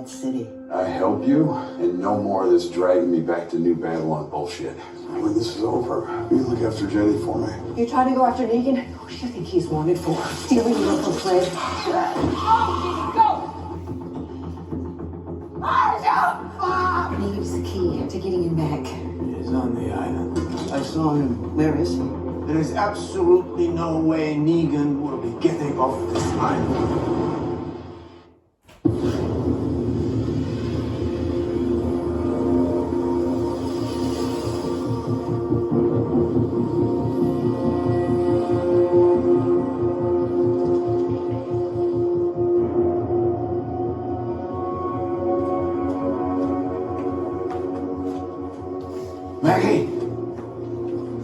city. I help you, and no more of this dragging me back to New Babylon bullshit. When this is over, you look after Jenny for me. You trying to go after Negan? Who do you think he's wanted for? Stealing your local slave? Negan's the key to getting him back. He's on the island. I saw him. Where is he? There is absolutely no way Negan will be getting off this island. Maggie!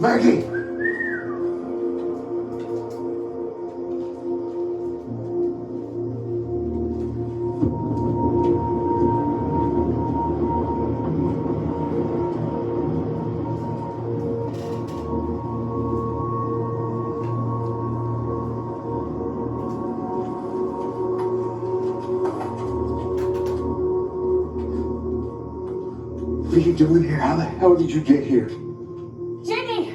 Maggie! What are you doing here? How the hell did you get here? Jenny!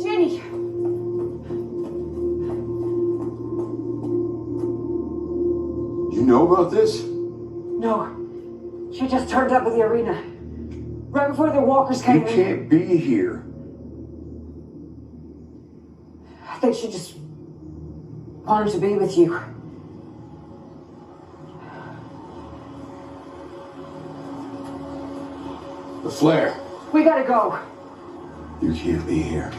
Jenny! You know about this? No. She just turned up at the arena. Right before the walkers You came in. can't be here. I think she just wanted to be with you. The flare. We gotta go. You can't be here.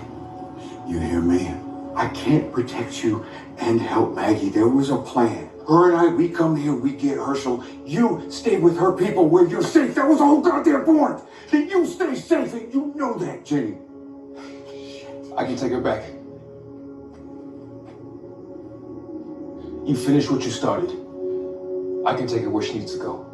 You hear me? I can't protect you and help Maggie. There was a plan. Her and I, we come here, we get Herschel. You stay with her people where you're safe. That was the whole goddamn point. That you stay safe, and you know that, Jenny. I can take her back. You finish what you started. I can take her where she needs to go.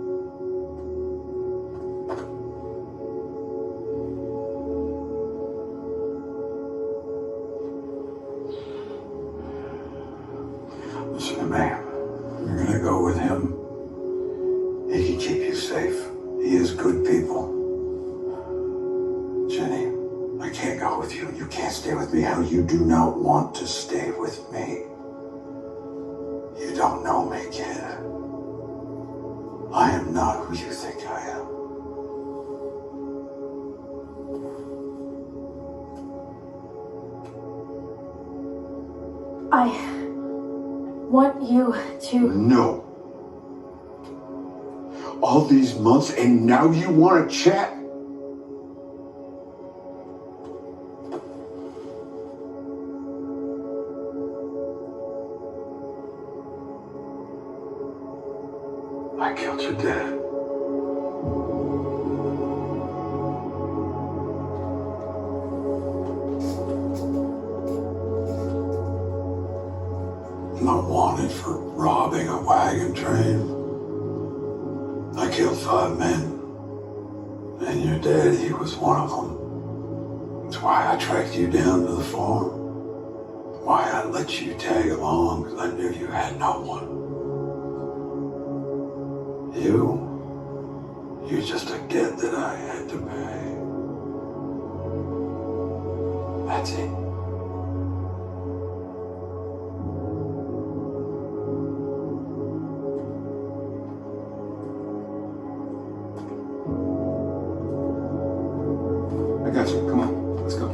Listen to me. You're gonna go with him. He can keep you safe. He is good people. Jenny, I can't go with you. You can't stay with me how you do not want to stay with me. You don't know me, kid. I am not who you think I am. I want you to... No. All these months and now you want to chat? I killed your dad. I'm not wanted for robbing a wagon train. I killed 5 men. And your dad, he was one of them. That's why I tracked you down to the farm. Why I let you tag along, because I knew you had no one. You're just a debt that I had to pay. That's it. I got you. Come on. Let's go.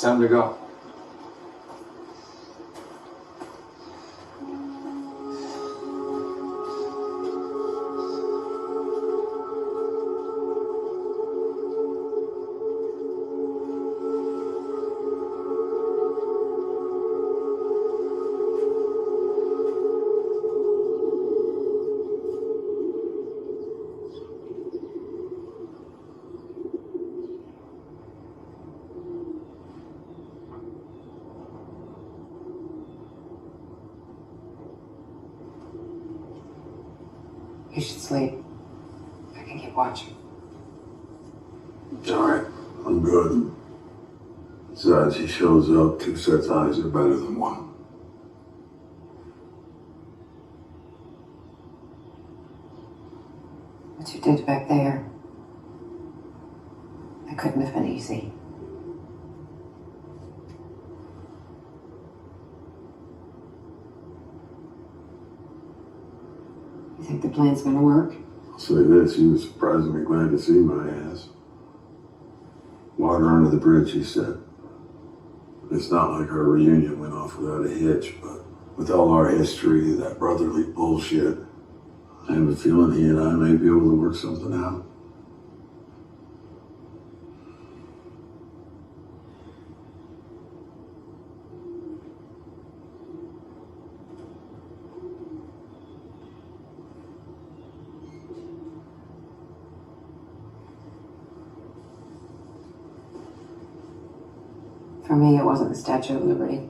time to go. You should sleep. I can keep watching. It's all right. I'm good. Besides, he shows up, two sets of eyes are better than one. What you did back there, that couldn't have been easy. You think the plan's gonna work? I'll say this, he was surprisingly glad to see my ass. Water under the bridge, he said. It's not like our reunion went off without a hitch, but with all our history, that brotherly bullshit, I have a feeling he and I may be able to work something out. For me, it wasn't the Statue of Liberty.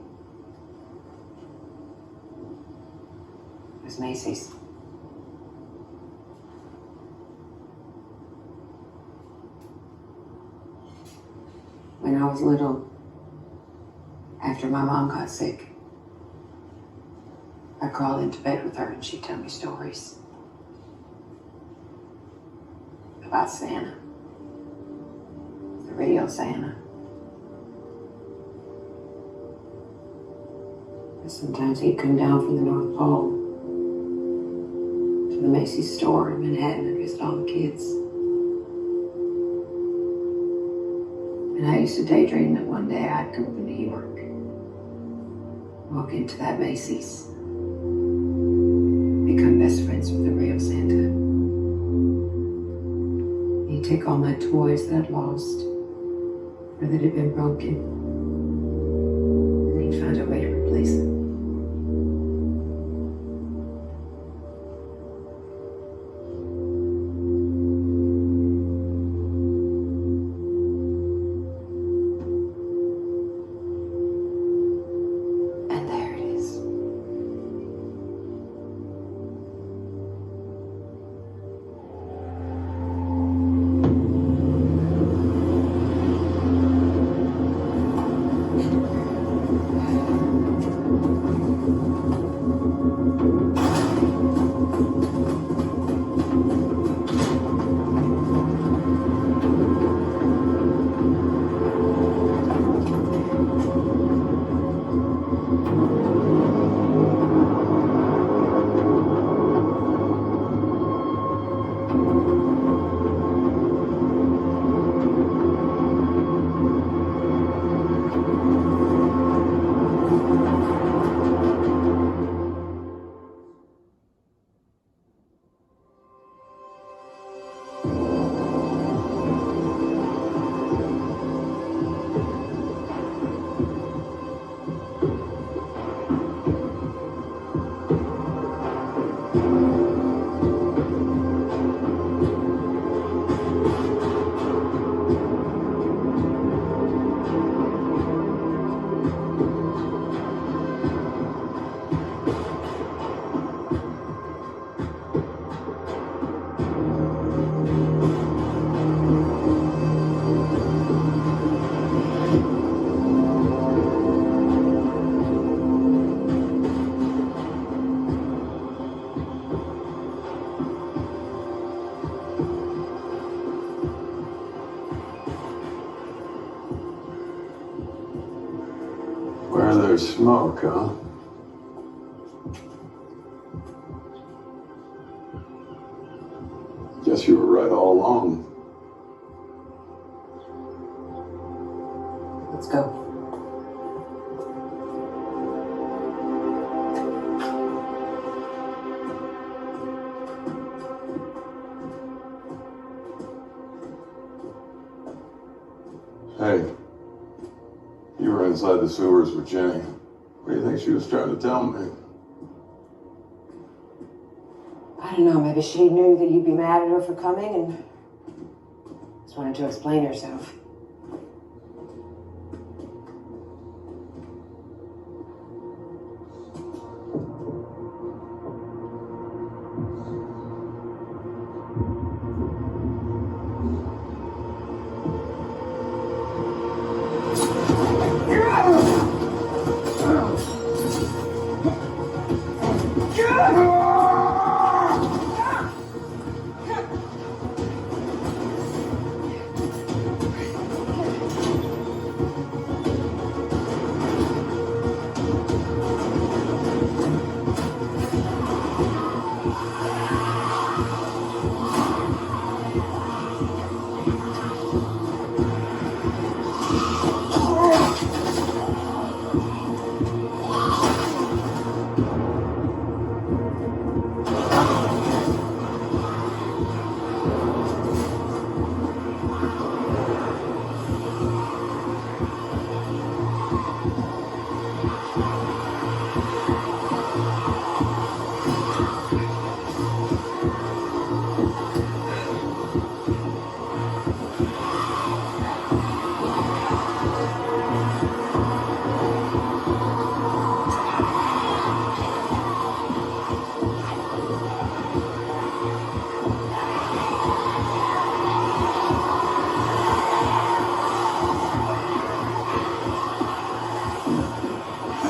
It was Macy's. When I was little, after my mom got sick, I'd crawl into bed with her and she'd tell me stories about Santa, the real Santa. Sometimes he'd come down from the North Pole to the Macy's store in Manhattan and visit all the kids. And I used to daydream that one day I'd go to New York, walk into that Macy's, become best friends with the real Santa. He'd take all my toys that I'd lost or that had been broken, and he'd find a way to replace them. Where there's smoke, huh? Guess you were right all along. Let's go. Hey, you were inside the sewers with Jenny. What do you think she was trying to tell me? I don't know, maybe she knew that you'd be mad at her for coming and just wanted to explain herself.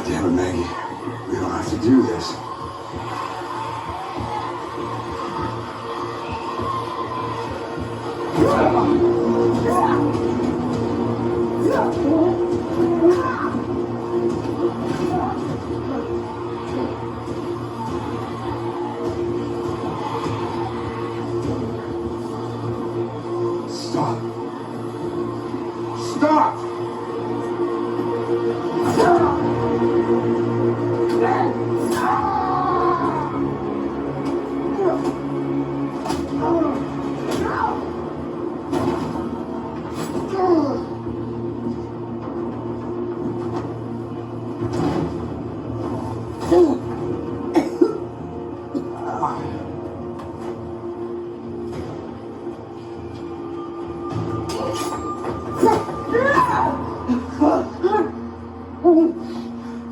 Damn it, Maggie. We don't have to do this. Stop. Stop!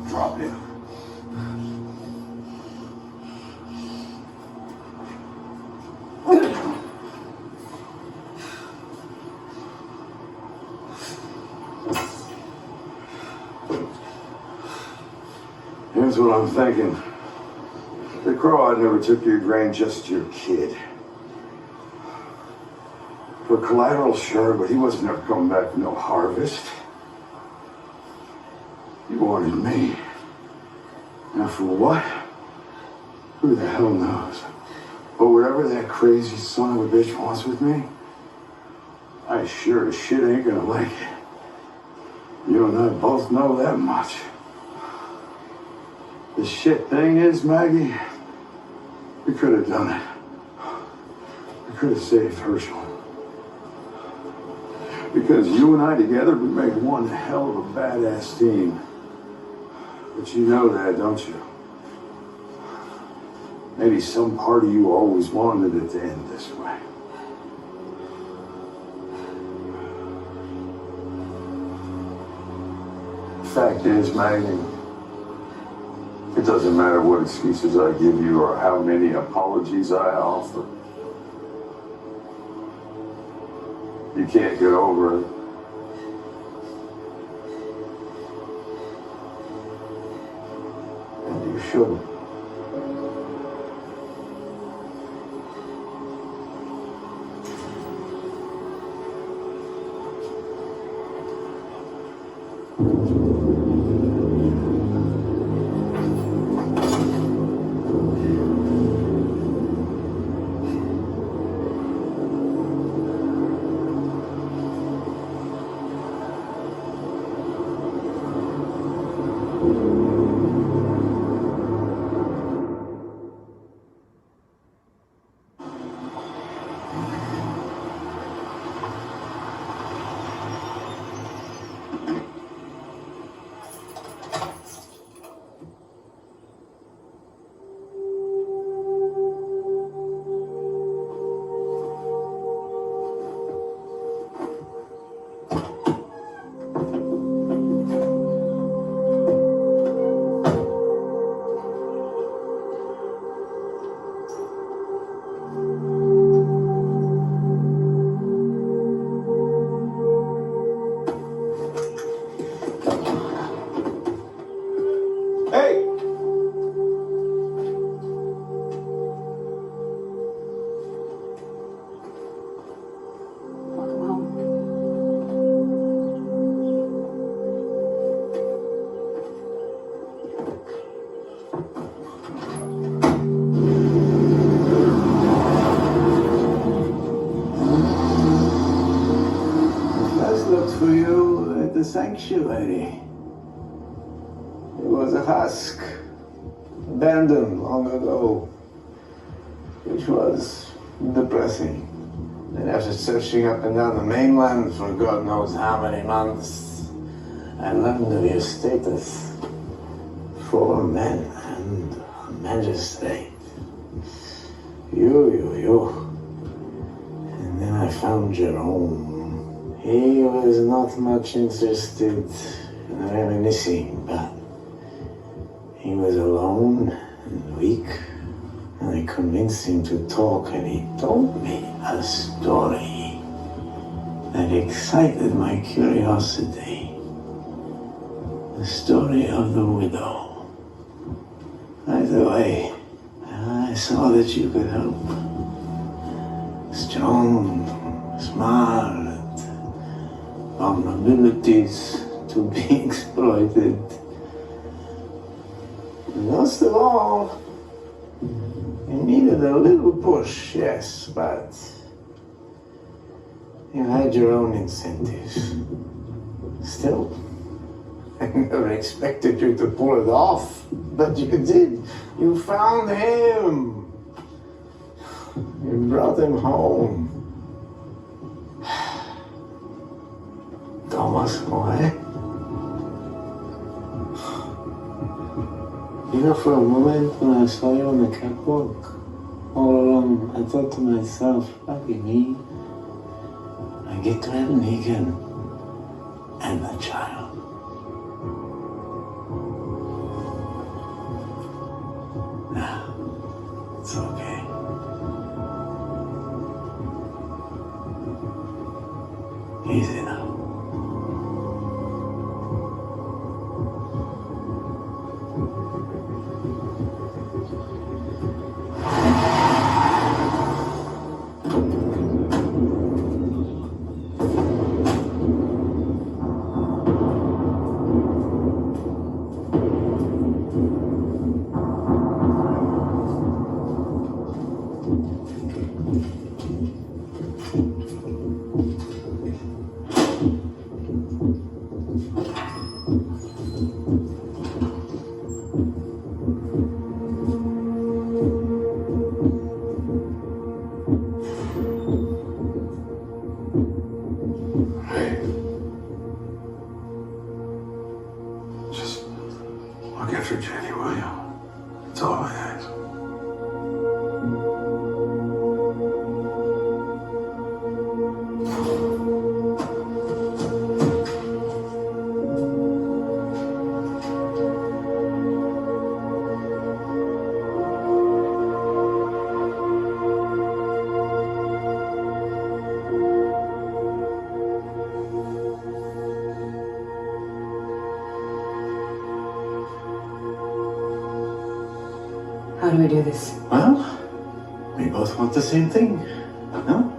Drop it. Here's what I'm thinking. The Croat never took your grain, just your kid. For collateral, sure, but he wasn't ever coming back with no harvest. He wanted me. Now for what? Who the hell knows? But whatever that crazy son of a bitch wants with me, I sure as shit ain't gonna like it. You and I both know that much. The shit thing is, Maggie, we could have done it. We could have saved Herschel. Because you and I together would make one hell of a badass team. But you know that, don't you? Maybe some part of you always wanted it to end this way. Fact is, Maggie, it doesn't matter what excuses I give you or how many apologies I offer. You can't get over it. And you shouldn't. the sanctuary. It was a husk, abandoned long ago, which was depressing. And after searching up and down the mainland for God knows how many months, I learned of your status. 4 men and a magistrate. You. And then I found Jerome. He was not much interested in reminiscing, but he was alone and weak. And I convinced him to talk, and he told me a story that excited my curiosity. The story of the widow. Right away, I saw that you could help. Strong, smart, vulnerabilities to be exploited. And most of all, you needed a little push, yes, but you had your own incentives. Still, I never expected you to pull it off, but you did. You found him. You brought him home. Thomas, why? You know, for a moment when I saw you on the catwalk, all alone, I thought to myself, lucky me, I get to have Negan and a child. Nah, it's okay. Easy now. Just look after Jenny, will you? That's all I ask. How do I do this? Well, we both want the same thing, no?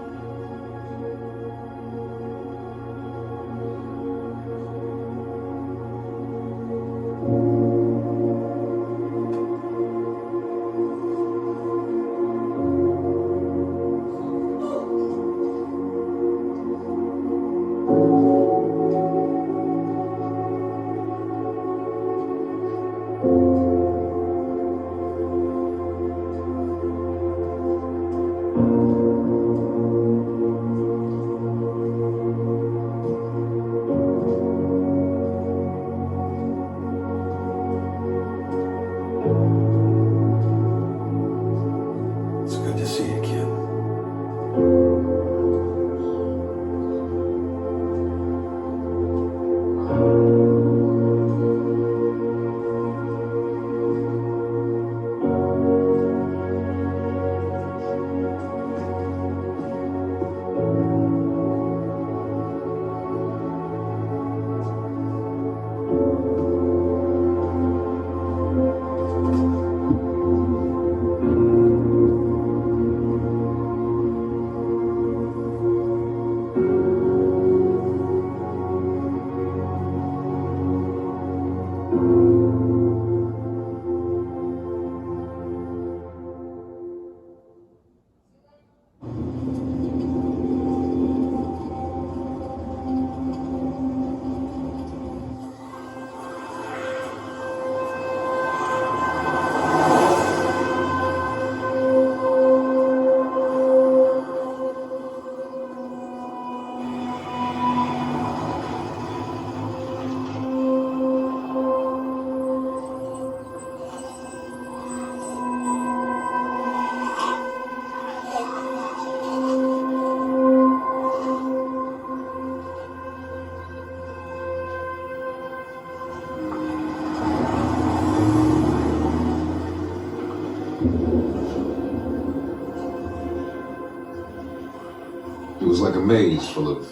It was like a maze full of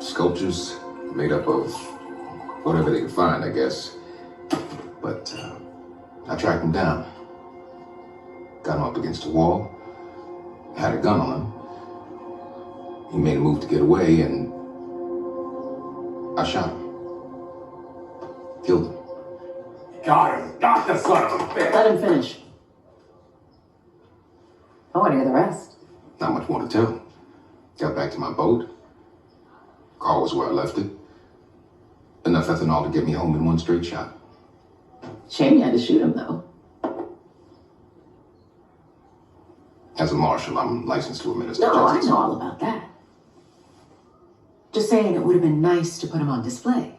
sculptures made up of whatever they could find, I guess. But I tracked him down. Got him up against a wall. Had a gun on him. He made a move to get away, and I shot him. Killed him. Got him. Got the son of a bitch. Let him finish. I want to hear the rest. Not much more to tell. Got back to my boat. Car was where I left it. Enough ethanol to get me home in one straight shot. Shame you had to shoot him, though. As a marshal, I'm licensed to administer No, I justice. know all about that. Just saying it would have been nice to put him on display.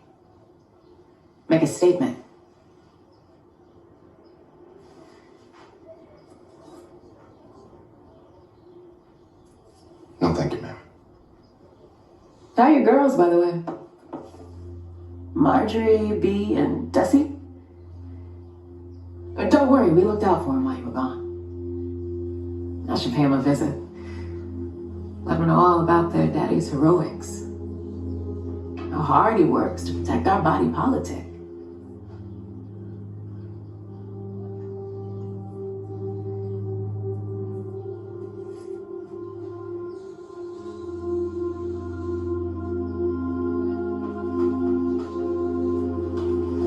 Make a statement. No, thank you, ma'am. How are your girls, by the way? Marjorie, Bee, and Desi? Don't worry, we looked out for him while you were gone. I should pay him a visit. Let him know all about their daddy's heroics. How hard he works to protect our body politic.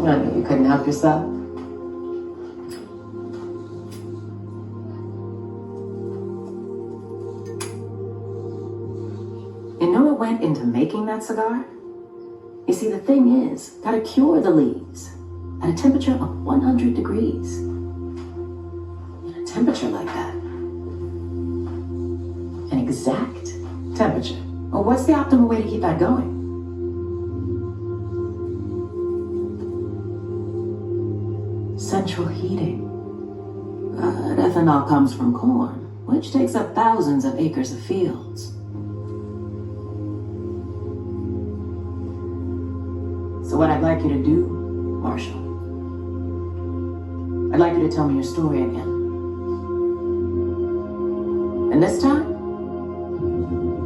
I knew you couldn't help yourself. You know what went into making that cigar? You see, the thing is, gotta cure the leaves at a temperature of 100 degrees. And a temperature like that, an exact temperature. Well, what's the optimal way to keep that going? Central heating. But ethanol comes from corn, which takes up thousands of acres of fields. So what I'd like you to do, Marshall, I'd like you to tell me your story again. And this time,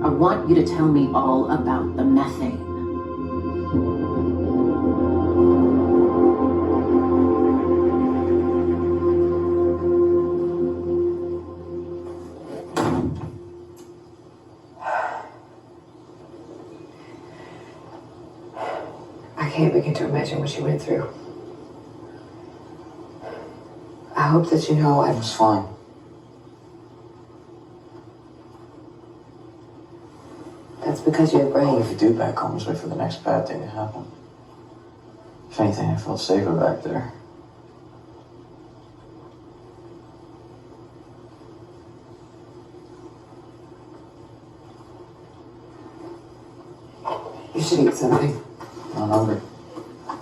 I want you to tell me all about the methane. I can't begin to imagine what you went through. I hope that you know I It was fine. That's because you're All brave. we could do back home was wait for the next bad thing to happen. If anything, I felt safer back there. You should eat something. I'm not hungry.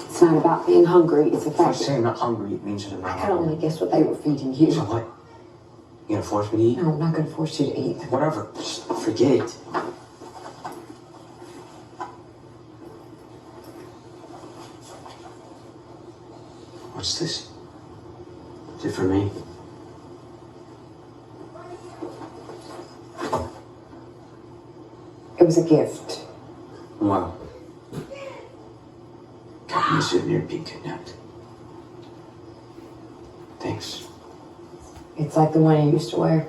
It's not about being hungry, it's a If I fact. say I'm not hungry, it means that I'm not I can only hungry. guess what they were feeding you. So what? You gonna force me to eat? No, I'm not going to force you to eat. Whatever. Just forget it. What's this? Is it for me? It was a gift. Wow. Got me a souvenir being kidnapped. Thanks. It's like the one you used to wear.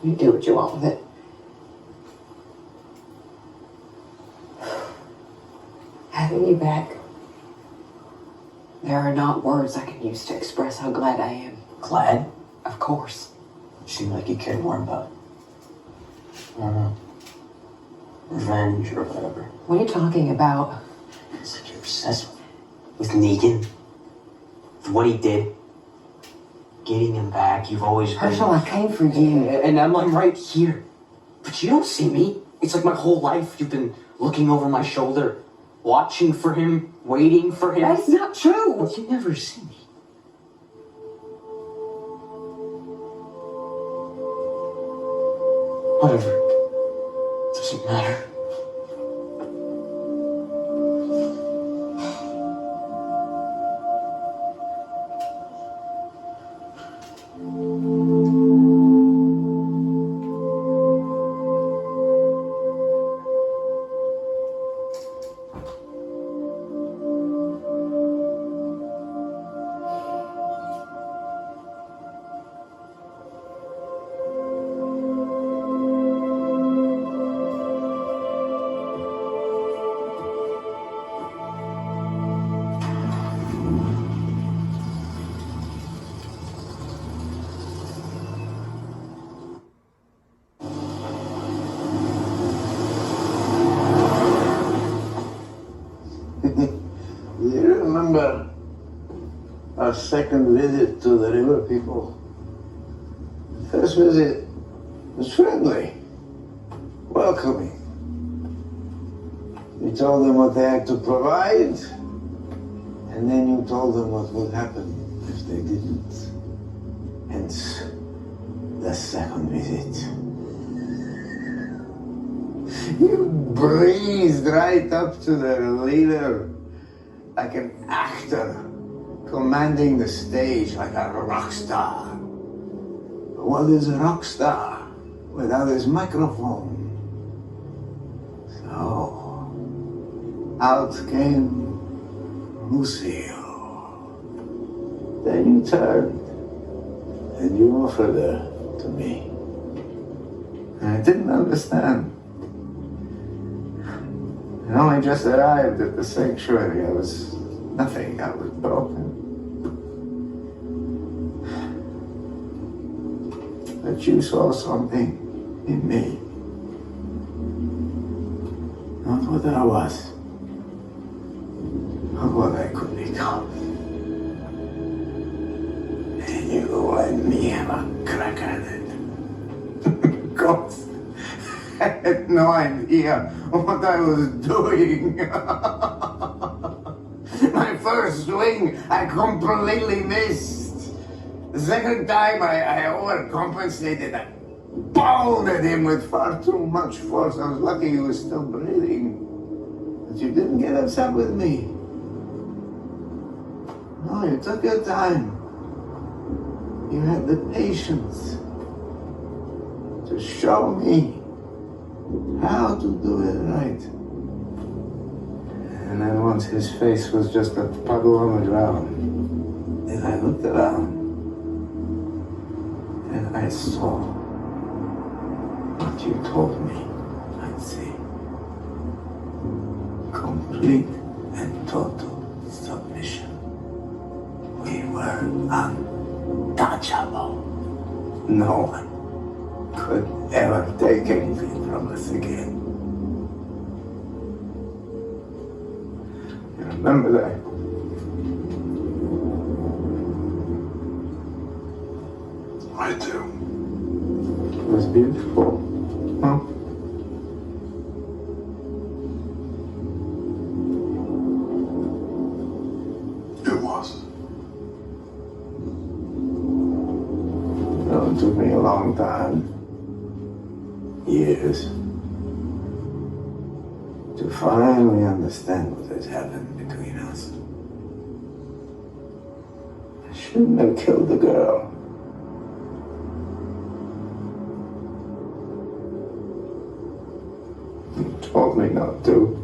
You do what you want with it. Having you back, there are not words I can use to express how glad I am. Glad? Of course. You seem like you cared more about, I don't know, revenge or whatever. What are you talking about? It's like you're obsessed with Negan. For what he did. Getting him back, you've always been... Herschel, I came for you. And I'm right here. But you don't see me. It's like my whole life you've been looking over my shoulder, watching for him, waiting for him. That's not true. But you never see me. Whatever. Doesn't matter. our second visit to the river people. First visit was friendly, welcoming. You told them what they had to provide, and then you told them what would happen if they didn't. Hence, the second visit. You breezed right up to their leader like an actor commanding the stage like a rock star. But what is a rock star without his microphone? So, out came Lucille. Then you turned and you offered her to me. And I didn't understand. I only just arrived at the sanctuary. I was nothing. I was broken. But you saw something in me. Not what I was, but what I could become. And you and me have a crack at it. Of course, I had no idea what I was doing. My first swing, I completely missed. The second time, I overcompensated. I pounded him with far too much force. I was lucky he was still breathing. But you didn't get upset with me. No, you took your time. You had the patience to show me how to do it right. And then once his face was just a puddle on the ground, then I looked around and I saw what you told me I'd see. Complete and total submission. We were untouchable. No one could ever take anything from us again. You remember that? I do. It was beautiful. Huh? It was. Well, it took me a long time. Years. To finally understand what has happened between us. I shouldn't have killed the girl. You told me not to,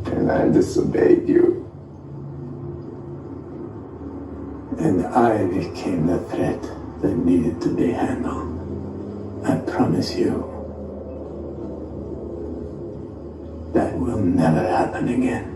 and I disobeyed you. And I became the threat that needed to be handled. I promise you, that will never happen again.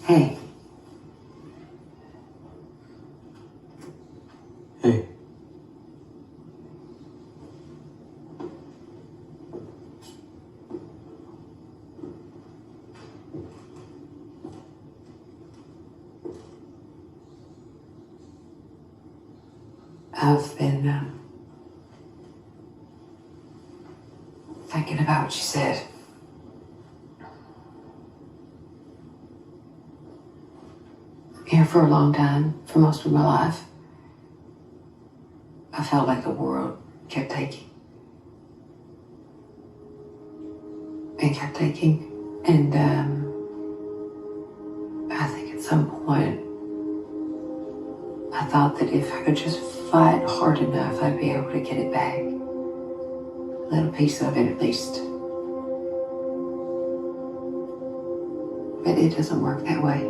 Hey, Hey, I've been thinking about what you said. here for a long time, for most of my life. I felt like the world kept taking. And kept taking. And I think at some point, I thought that if I could just fight hard enough, I'd be able to get it back. A little piece of it at least. But it doesn't work that way.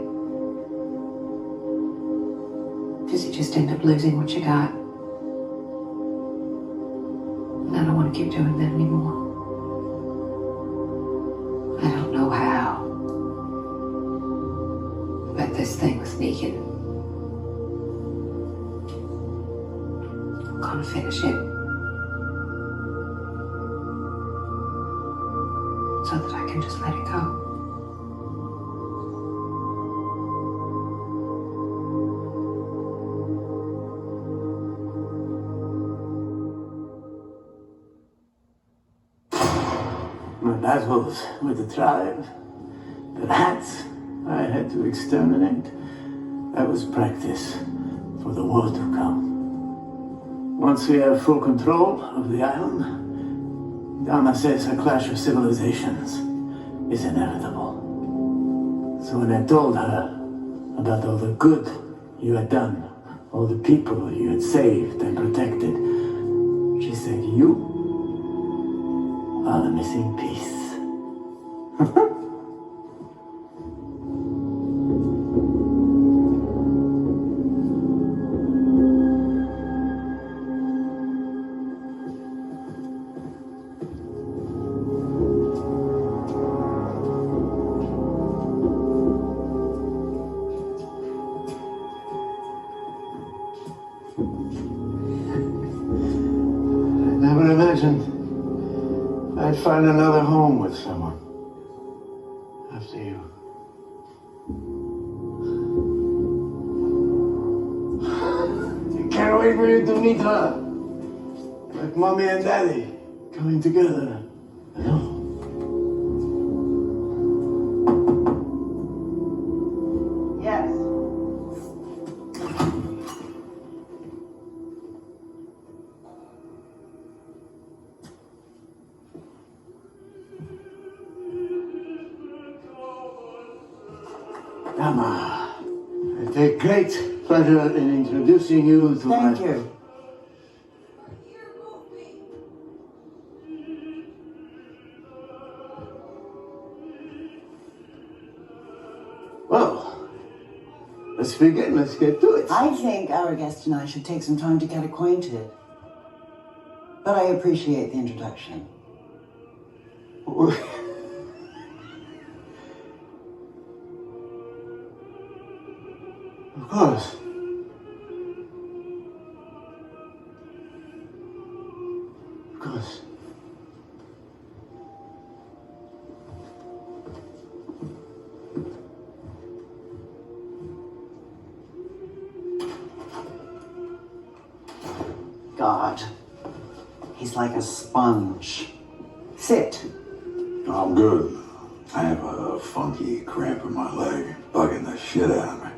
Because you just end up losing what you got. And I don't want to keep doing that anymore. I don't know how. But this thing with Negan, I'm gonna finish it. So that I can just let it go. My battles with the tribe, the rats I had to exterminate, that was practice for the war to come. Once we have full control of the island, Dama says a clash of civilizations is inevitable. So when I told her about all the good you had done, all the people you had saved and protected, she said, you are the missing piece. I never imagined I'd find another home with someone after you. I can't wait for you to meet her. Like mommy and daddy coming together. You know? Yes. Dama, I take great pleasure in introducing you to Thank you. Well, let's begin. Let's get to it. I think our guest and I should take some time to get acquainted. But I appreciate the introduction. Of course. Of course. God. He's like a sponge. Sit. I'm good. I have a funky cramp in my leg, bugging the shit out of me.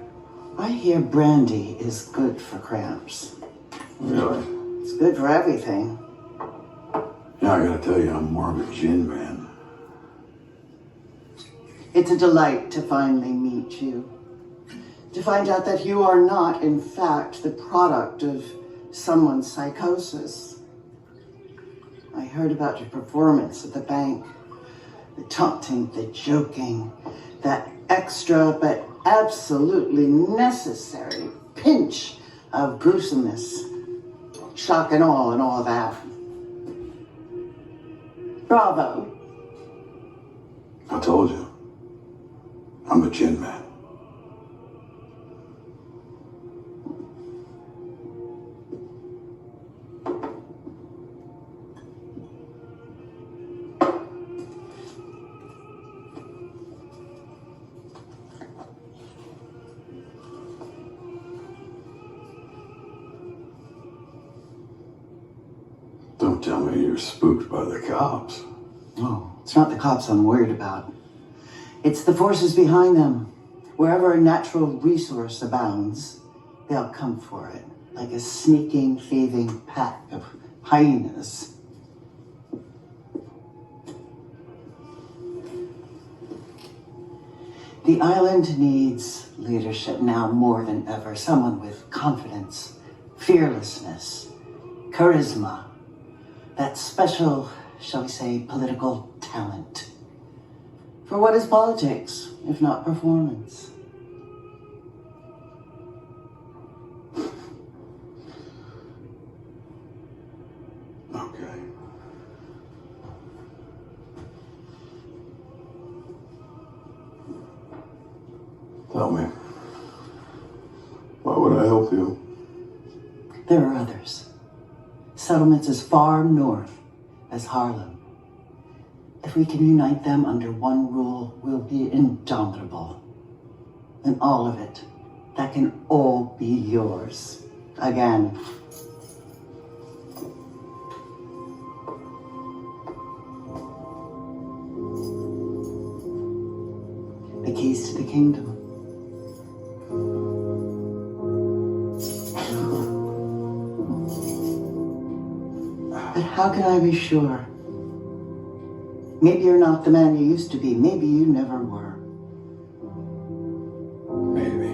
I hear brandy is good for cramps. Really? It's good for everything. Yeah, I gotta tell you, I'm more of a gin man. It's a delight to finally meet you. To find out that you are not, in fact, the product of someone's psychosis. I heard about your performance at the bank. The taunting, the joking, that extra but absolutely necessary pinch of gruesomeness. Shock and awe and all that. Bravo. I told you, I'm a gin man. Don't tell me you're spooked by the cops. No, it's not the cops I'm worried about. It's the forces behind them. Wherever a natural resource abounds, they'll come for it, like a sneaking, thieving pack of hyenas. The island needs leadership now more than ever. Someone with confidence, fearlessness, charisma, that special, shall we say, political talent. For what is politics, if not performance? Okay. Tell me. Why would I help you? There are others. Settlements as far north as Harlem. If we can unite them under one rule, we'll be indomitable. And all of it, that can all be yours. Again. The keys to the kingdom. But how can I be sure? Maybe you're not the man you used to be. Maybe you never were. Maybe.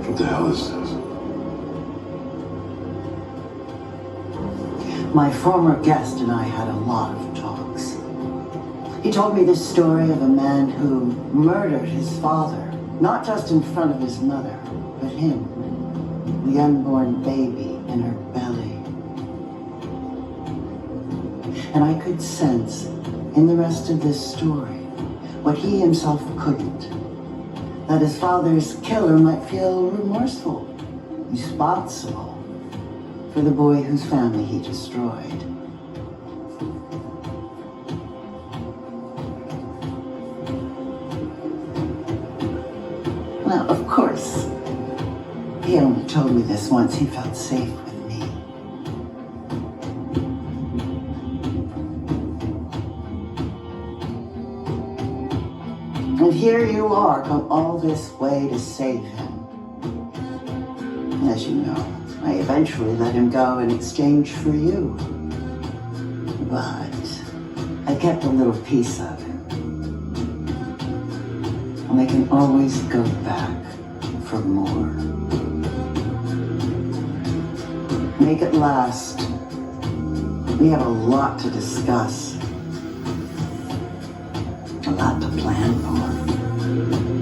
What the hell is this? My former guest and I had a lot of talks. He told me this story of a man who murdered his father, not just in front of his mother, but him, the unborn baby in her belly. And I could sense in the rest of this story what he himself couldn't. That his father's killer might feel remorseful, responsible for the boy whose family he destroyed. Now, of course, he only told me this once he felt safe with me. And here you are, come all this way to save him. And as you know, I eventually let him go in exchange for you. But I kept a little piece of him. And I can always go back for more. Make it last. We have a lot to discuss. A lot to plan for.